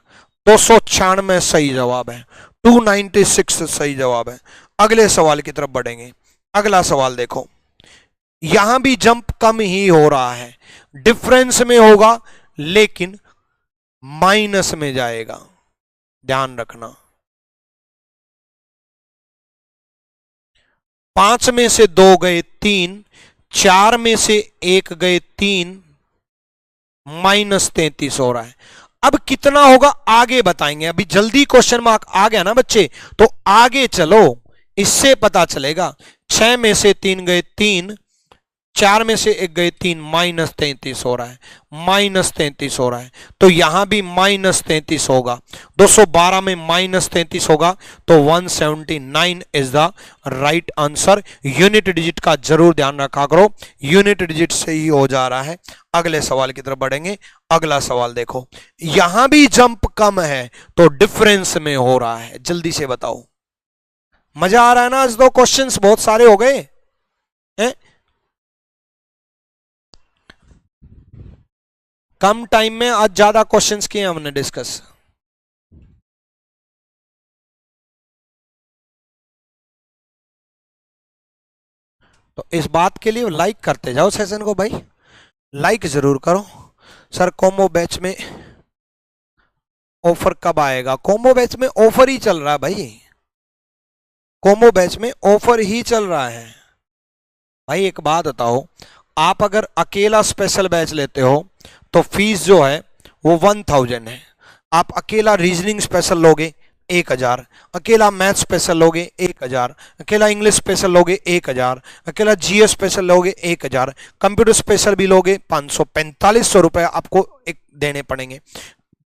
296 सही जवाब है, 296 सही जवाब है। अगले सवाल की तरफ बढ़ेंगे। अगला सवाल देखो, यहां भी जंप कम ही हो रहा है, डिफरेंस में होगा लेकिन माइनस में जाएगा, ध्यान रखना। 5 में से 2 गए 3, 4 में से 1 गए 3, -33 हो रहा है। अब कितना होगा आगे बताएंगे, अभी जल्दी क्वेश्चन मार्क आ गया ना बच्चे, तो आगे चलो, इससे पता चलेगा। 6 में से 3 गए 3, 4 में से 1 गए 3, -33 हो रहा है, -33 हो रहा है, तो यहां भी -33 होगा। 212 में -33 होगा तो 179 is the right answer. Unit digit का जरूर ध्यान रखा करो, यूनिट डिजिट से ही हो जा रहा है। अगले सवाल की तरफ बढ़ेंगे। अगला सवाल देखो, यहां भी जंप कम है तो डिफरेंस में हो रहा है। जल्दी से बताओ, मजा आ रहा है ना? आज दो क्वेश्चंस बहुत सारे हो गए हैं, कम टाइम में आज ज्यादा क्वेश्चंस किए हमने डिस्कस। तो इस बात के लिए लाइक करते जाओ सेशन को भाई, लाइक जरूर करो। सर कॉम्बो बैच में ऑफर कब आएगा? कॉम्बो बैच में ऑफर ही चल रहा है भाई, कॉम्बो बैच में ऑफर ही चल रहा है भाई। एक बात बताओ, आप अगर अकेला स्पेशल बैच लेते हो तो फीस जो है वो 1000 है। आप अकेला रीजनिंग स्पेशल लोगे 1000, अकेला मैथ स्पेशल लोगे 1000, अकेला इंग्लिश स्पेशल लोगे 1000, अकेला जीएस स्पेशल लोगे 1000, कंप्यूटर स्पेशल भी लोगे 500-4500 रुपए आपको एक देने पड़ेंगे।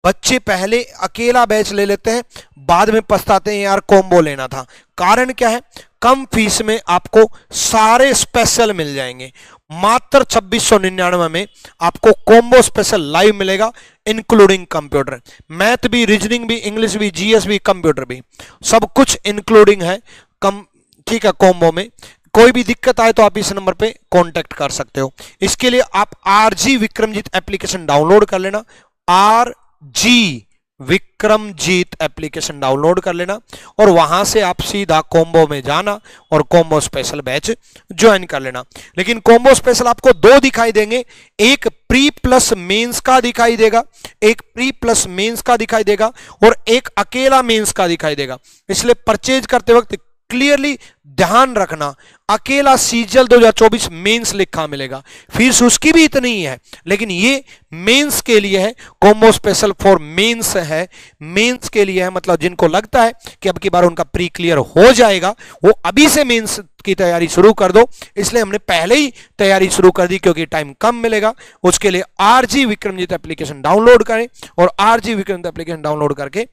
बच्चे पहले अकेला बैच ले लेते हैं, बाद में पछताते हैं यार कॉम्बो लेना था। कारण क्या है? कम फीस में आपको सारे स्पेशल मिल जाएंगे। मात्र 2699 में आपको कॉम्बो स्पेशल लाइव मिलेगा, इंक्लूडिंग कंप्यूटर, मैथ भी, रीजनिंग भी, इंग्लिश भी, जीएस भी, कंप्यूटर भी, सब कुछ इंक्लूडिंग है कम, ठीक है, कॉम्बो में। कोई भी दिक्कत आए तो आप इस नंबर पे कांटेक्ट कर सकते हो। इसके लिए आप आरजी विक्रमजीत एप्लीकेशन डाउनलोड कर लेना, आरजी विक्रमजीत एप्लीकेशन डाउनलोड कर लेना और वहां से आप सीधा कॉम्बो में जाना और कॉम्बो स्पेशल बैच ज्वाइन कर लेना। लेकिन कॉम्बो स्पेशल आपको दो दिखाई देंगे, एक प्री प्लस मेंस का दिखाई देगा, एक प्री प्लस मेंस का दिखाई देगा और एक अकेला मेंस का दिखाई देगा। इसलिए परचेज करते वक्त क्लियरली ध्यान रखना, अकेला सीजल 2024 मेंस लिखा मिलेगा, फीस उसकी भी इतनी ही है, लेकिन ये मेंस के लिए है, कॉम्बो स्पेशल फॉर मेंस है, मेंस के लिए है। मतलब जिनको लगता है कि अब की बार उनका प्री क्लियर हो जाएगा, वो अभी से मेंस की तैयारी शुरू कर दो। इसलिए हमने पहले ही तैयारी शुरू कर दी क्योंकि टाइम कम मिलेगा। उसके लिए आरजी विक्रमजीत एप्लीकेशन डाउनलोड करें और आरजी विक्रमजीत एप्लीकेशन डाउनलोड करके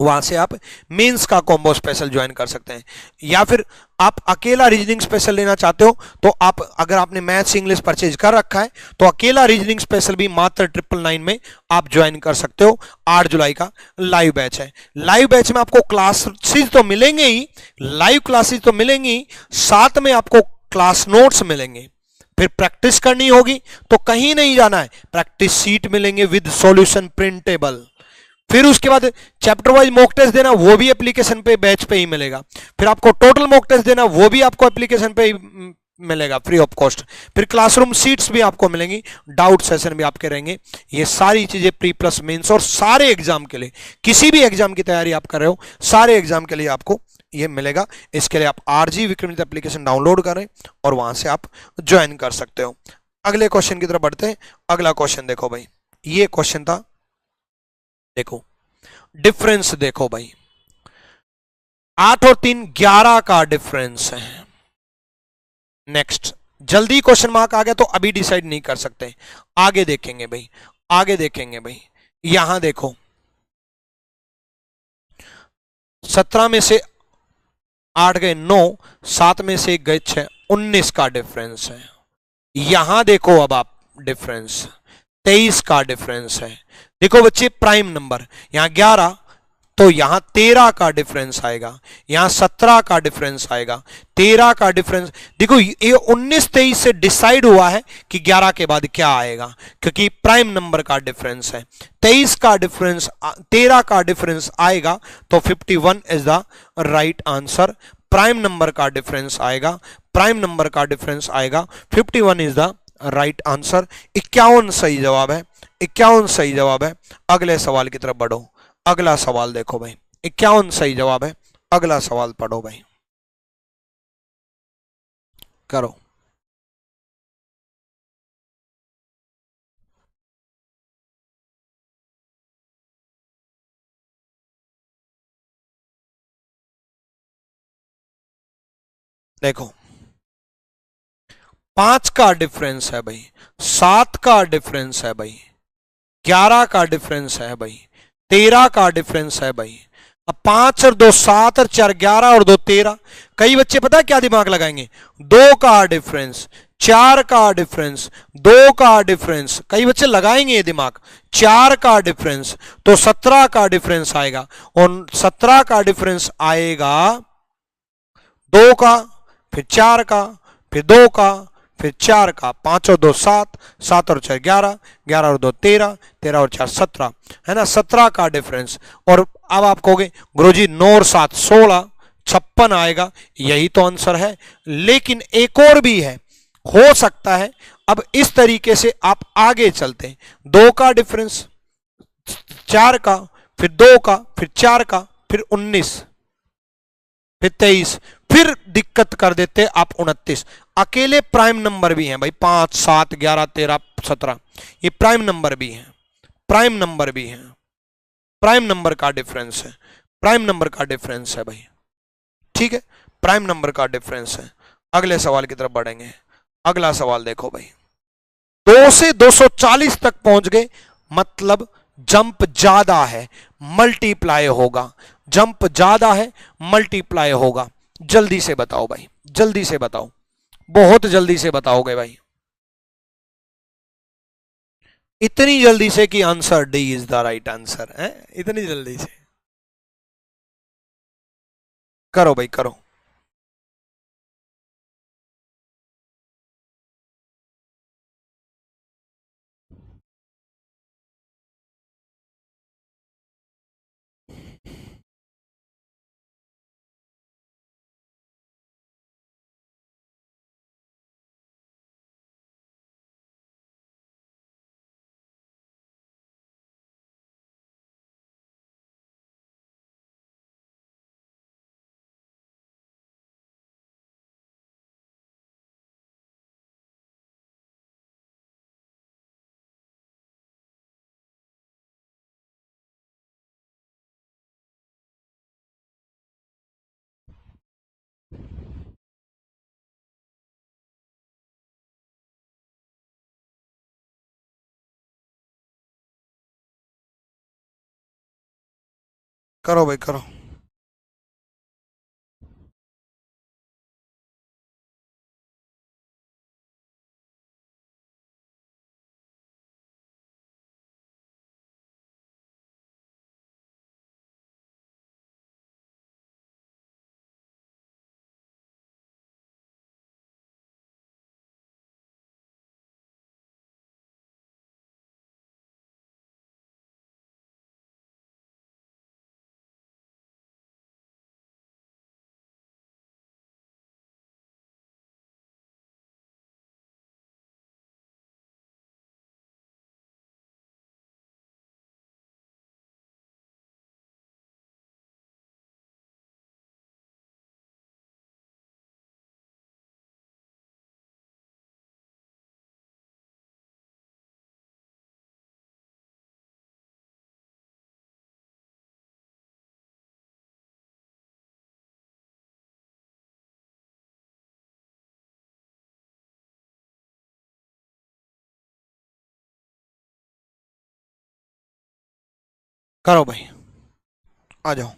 वहां से आप मेंस का कॉम्बो स्पेशल ज्वाइन कर सकते हैं। या फिर आप अकेला रीजनिंग स्पेशल लेना चाहते हो तो आप, अगर आपने मैथ्स इंग्लिश परचेज कर रखा है तो अकेला रीजनिंग स्पेशल भी मात्र 999 में आप ज्वाइन कर सकते हो। 8 जुलाई का लाइव बैच है। लाइव बैच में आपको क्लासेस तो मिलेंगे ही, लाइव क्लासेस तो मिलेंगी ही, साथ में आपको क्लास नोट्स मिलेंगे। फिर प्रैक्टिस करनी होगी तो कहीं नहीं जाना है, प्रैक्टिस सीट मिलेंगे विद सॉल्यूशन प्रिंटेबल। फिर उसके बाद चैप्टर वाइज मॉक टेस्ट देना, वो भी एप्लीकेशन पे बैच पे ही मिलेगा। फिर आपको टोटल मॉक टेस्ट देना, वो भी आपको एप्लीकेशन पे ही मिलेगा फ्री ऑफ कॉस्ट। फिर क्लासरूम सीट्स भी आपको मिलेंगी, डाउट सेशन भी आपके रहेंगे। ये सारी चीजें प्री प्लस मेंस और सारे एग्जाम के लिए, किसी भी एग्जाम की तैयारी आप कर रहे हो, सारे एग्जाम के लिए आपको ये मिलेगा। इसके लिए आप आरजी विक्रमित एप्लीकेशन डाउनलोड करें और वहां से आप ज्वाइन कर सकते हो। अगले क्वेश्चन की तरफ बढ़ते हैं। अगला क्वेश्चन देखो भाई, ये क्वेश्चन था, देखो डिफरेंस देखो भाई, 8 और 3 11 का डिफरेंस है। नेक्स्ट, जल्दी क्वेश्चन मार्क आ गया तो अभी डिसाइड नहीं कर सकते, आगे देखेंगे भाई, आगे देखेंगे भाई। यहां देखो 17 में से 8 गए 9, 7 में से 1 गए 6, 19 का डिफरेंस है। यहां देखो अब आप डिफरेंस 23 का डिफरेंस है। देखो बच्चे प्राइम नंबर, यहां 11 तो यहां 13 का डिफरेंस आएगा, यहां 17 का डिफरेंस आएगा, 13 का डिफरेंस। देखो ये 19 23 से डिसाइड हुआ है कि 11 के बाद क्या आएगा, क्योंकि प्राइम नंबर का डिफरेंस है। 23 का डिफरेंस 13 का डिफरेंस आएगा तो 51 is the right answer. Prime number का डिफरेंस आएगा, प्राइम नंबर का डिफरेंस आएगा, 51 इज द राइट आंसर। 51 सही जवाब है, 51 सही जवाब है। अगले सवाल की तरफ बढ़ो। अगला सवाल देखो भाई, 51 सही जवाब है। अगला सवाल पढ़ो भाई, करो। देखो 5 का डिफरेंस है भाई, 7 का डिफरेंस है भाई, 11 का डिफरेंस है भाई, 13 का डिफरेंस है भाई। अब 5 और 2 7 और 4 11 और 2 13। कई बच्चे पता है क्या दिमाग लगाएंगे, 2 का डिफरेंस, 4 का डिफरेंस, 2 का डिफरेंस, कई बच्चे लगाएंगे ये दिमाग। 4 का डिफरेंस तो 17 का डिफरेंस आएगा और 17 का डिफरेंस आएगा 2 का, फिर 4 का, फिर 2 का, फिर 4 का। 5 और 2 7, 7 और 6 11, 11 और 2 13, 13 और 4 17, है ना, 17 का डिफरेंस। और अब आप कहोगे गुरुजी 9 और 7 16, 56 आएगा, यही तो आंसर है। लेकिन एक और भी है, हो सकता है। अब इस तरीके से आप आगे चलते हैं, 2 का डिफरेंस, 4 का, फिर 2 का, फिर 4 का, फिर 19, फिर 23, फिर दिक्कत कर देते आप 29। अकेले प्राइम नंबर भी हैं भाई, 5 7 11 13 17, ये प्राइम नंबर भी हैं, प्राइम नंबर भी हैं, प्राइम नंबर का डिफरेंस है, प्राइम नंबर का डिफरेंस है भाई। ठीक है, प्राइम नंबर का डिफरेंस है। अगले सवाल की तरफ बढ़ेंगे। अगला सवाल देखो भाई, 2 से 240 तक पहुंच गए, मतलब जंप ज्यादा है, मल्टीप्लाई होगा। जंप ज्यादा है, मल्टीप्लाई होगा। जल्दी से बताओ भाई, जल्दी से बताओ, बहुत जल्दी से बताओगे भाई, इतनी जल्दी से कि answer D is the right answer है, इतनी जल्दी से करो भाई, करो। करो भाई करो। करो भाई, आ जाओ।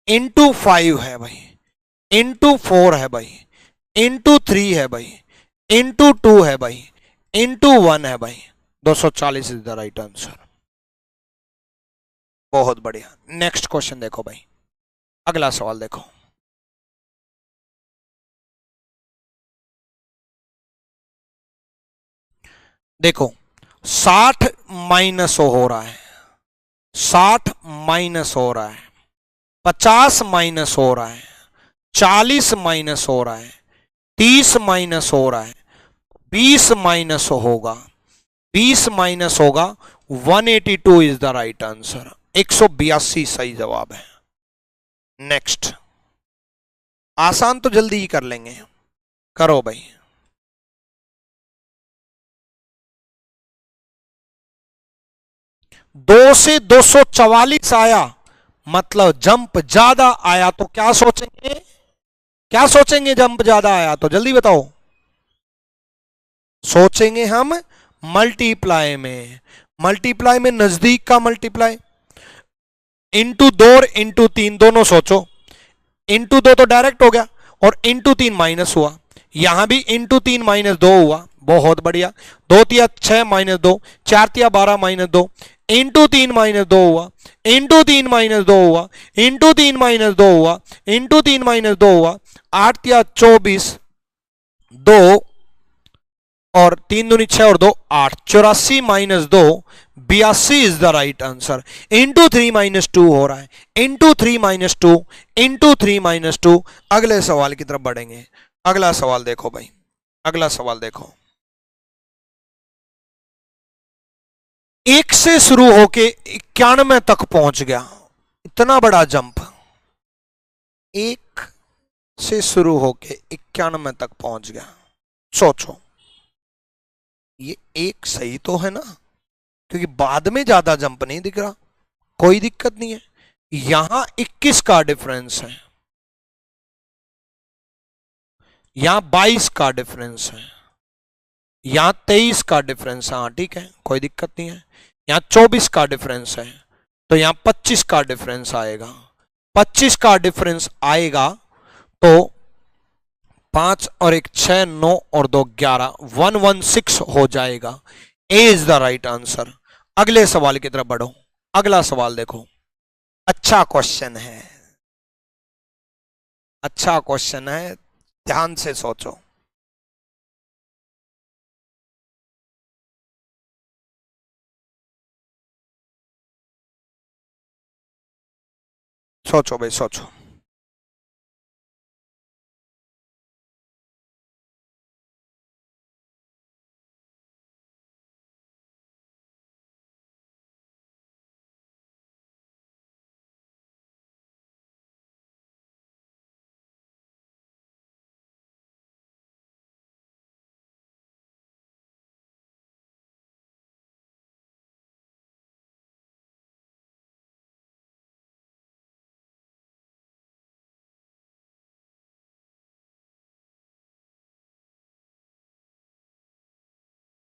इंटू 5 है भाई, इंटू 4 है भाई, इंटू 3 है भाई, इंटू 2 है भाई, इंटू 1 है भाई। 240 इज द राइट आंसर। बहुत बढ़िया। नेक्स्ट क्वेश्चन देखो भाई, अगला सवाल देखो। देखो 60 माइनस हो रहा है, 60 माइनस हो रहा है, 50 माइनस हो रहा है, 40 माइनस हो रहा है, 30 माइनस हो रहा है, 20 माइनस होगा, 20 माइनस होगा, 182 इज द राइट आंसर। 182 सही जवाब है। नेक्स्ट, आसान तो जल्दी ही कर लेंगे, करो भाई। 2 से 244 आया, मतलब जंप ज्यादा आया, तो क्या सोचेंगे, क्या सोचेंगे जंप ज्यादा आया तो जल्दी बताओ। सोचेंगे हम मल्टीप्लाई में, मल्टीप्लाई में नजदीक का मल्टीप्लाई, इंटू 2 और इंटू 3 दोनों सोचो। इंटू 2 तो डायरेक्ट हो गया, और इंटू 3 माइनस हुआ, यहां भी इंटू 3 माइनस 2 हुआ। बहुत बढ़िया। 2 तिया 6 माइनस 2, 4 तिया 12 माइनस 2, इंटू 3 माइनस 2 हुआ, इंटू 3 माइनस 2 हुआ, इंटू 3 माइनस 2 हुआ, इंटू 3 माइनस 2 हुआ। 8 तिया 24, 2 और 3 दूनी 6 और 2 8, 84 minus 2 82 is the right answer. Into 3 minus 2 हो रहा है, इंटू 3 माइनस 2, इंटू 3 माइनस 2। अगले सवाल की तरफ बढ़ेंगे। अगला सवाल देखो भाई, अगला सवाल देखो। 1 से शुरू होके 91 तक पहुंच गया, इतना बड़ा जंप। 1 से शुरू होके 91 तक पहुंच गया, सोचो। ये एक सही तो है ना, क्योंकि बाद में ज्यादा जंप नहीं दिख रहा, कोई दिक्कत नहीं है। यहां 21 का डिफरेंस है, यहां 22 का डिफरेंस है, यहां 23 का डिफरेंस है, हाँ ठीक है कोई दिक्कत नहीं है। यहां 24 का डिफरेंस है, तो यहां 25 का डिफरेंस आएगा। 25 का डिफरेंस आएगा तो 5 और 1 6, 9 और 2 11, 116 हो जाएगा। ए इज द राइट आंसर। अगले सवाल की तरफ बढ़ो। अगला सवाल देखो, अच्छा क्वेश्चन है, अच्छा क्वेश्चन है, ध्यान से सोचो। सोचो भाई सोचो।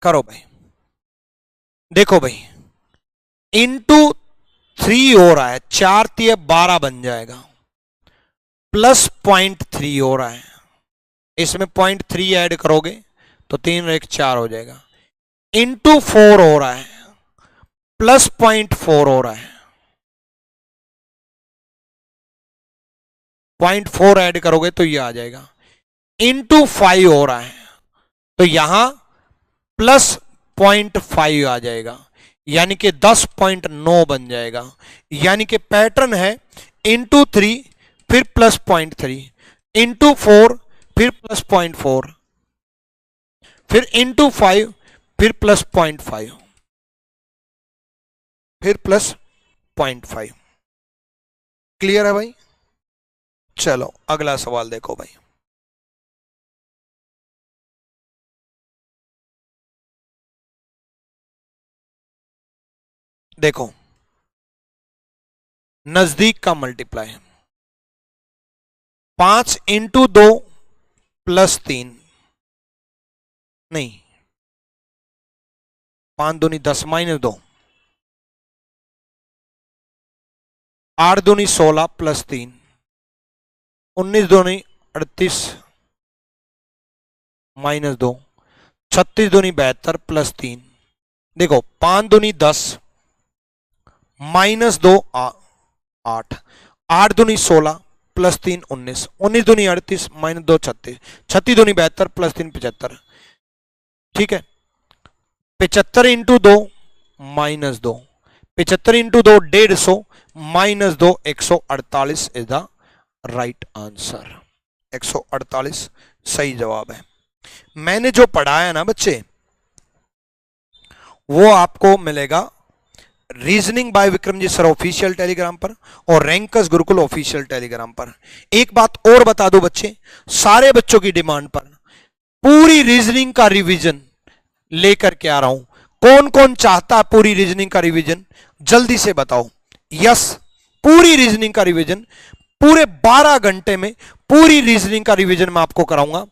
करो भाई, देखो भाई, इंटू 3 हो रहा है, 4 तिये 12 बन जाएगा, प्लस 0.3 हो रहा है, इसमें 0.3 ऐड करोगे तो 3 और 1 4 हो जाएगा, इंटू 4 हो रहा है, प्लस 0.4 हो रहा है, 0.4 ऐड करोगे तो ये आ जाएगा, इंटू 5 हो रहा है तो यहां प्लस 0.5 आ जाएगा, यानी कि 10.9 बन जाएगा। यानी कि पैटर्न है इंटू 3 फिर प्लस 0.3, इंटू 4 फिर प्लस 0.4, फिर इंटू 5 फिर प्लस 0.5, फिर प्लस 0.5। क्लियर है भाई? चलो अगला सवाल देखो भाई। देखो नजदीक का मल्टीप्लाई, 5 इंटू 2 प्लस 3, नहीं 5 दूनी 10 माइनस 2, 8 दूनी 16 प्लस 3, 19 दूनी 38 माइनस 2, 36 दूनी 72 प्लस 3। देखो 5 दूनी 10 माइनस 2 8, 8 दूनी 16 प्लस 3 19, 19 दूनी 38 माइनस 2 36, 36 दूनी 72 प्लस 3 75। ठीक है, 75 into 2 minus 2, 75 into 2 150 minus 2 148 is the right answer. 148 सही जवाब है। मैंने जो पढ़ाया ना बच्चे वो आपको मिलेगा reasoning bye Vikramjit sir official Telegram पर और रैंकर्स गुरुकुल ऑफिशियल टेलीग्राम पर। एक बात और बता दो बच्चे, सारे बच्चों की डिमांड पर पूरी रीजनिंग का रिवीजन लेकर के आ रहा हूं। कौन कौन चाहता है पूरी रीजनिंग का रिवीजन, जल्दी से बताओ। यस, पूरी रीजनिंग का रिवीजन पूरे 12 घंटे में पूरी रीजनिंग का रिवीजन मैं आपको कराऊंगा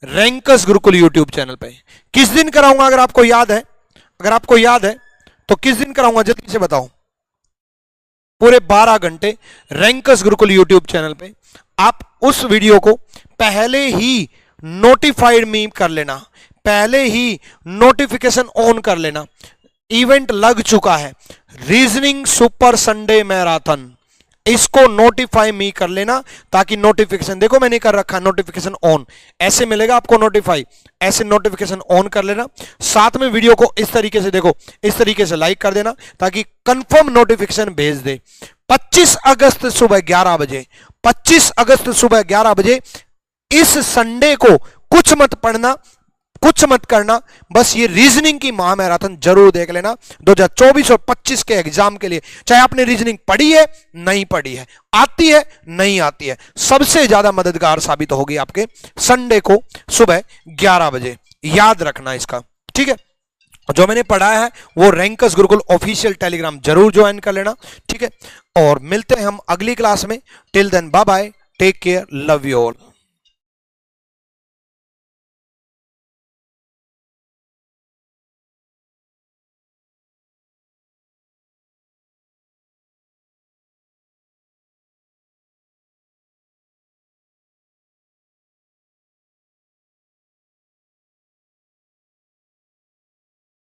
रैंकर्स गुरुकुल यूट्यूब चैनल पे। किस दिन कराऊंगा अगर आपको याद है? अगर आपको याद है तो किस दिन कराऊंगा जल्दी से बताओ। पूरे 12 घंटे रैंकर्स गुरुकुल यूट्यूब चैनल पे। आप उस वीडियो को पहले ही नोटिफाइड में कर लेना, पहले ही नोटिफिकेशन ऑन कर लेना। इवेंट लग चुका है रीजनिंग सुपर संडे मैराथन, इसको नोटिफाई मी कर लेना ताकि नोटिफिकेशन, देखो मैंने कर रखा नोटिफिकेशन ऑन, ऐसे मिलेगा आपको नोटिफाई, ऐसे नोटिफिकेशन ऑन कर लेना। साथ में वीडियो को इस तरीके से देखो, इस तरीके से लाइक कर देना ताकि कंफर्म नोटिफिकेशन भेज दे। 25 अगस्त सुबह 11 बजे, 25 अगस्त सुबह 11 बजे इस संडे को कुछ मत पढ़ना, कुछ मत करना, बस ये रीजनिंग की महामैराथन जरूर देख लेना 2024 और 25 के एग्जाम के लिए। चाहे आपने रीजनिंग पढ़ी है नहीं पढ़ी है, आती है नहीं आती है, सबसे ज्यादा मददगार साबित होगी आपके संडे को सुबह 11 बजे। याद रखना इसका, ठीक है। जो मैंने पढ़ाया है वो रैंकर्स गुरुकुल ऑफिशियल टेलीग्राम जरूर ज्वाइन कर लेना, ठीक है। और मिलते हैं हम अगली क्लास में। Till then bye bye, take care, love you all.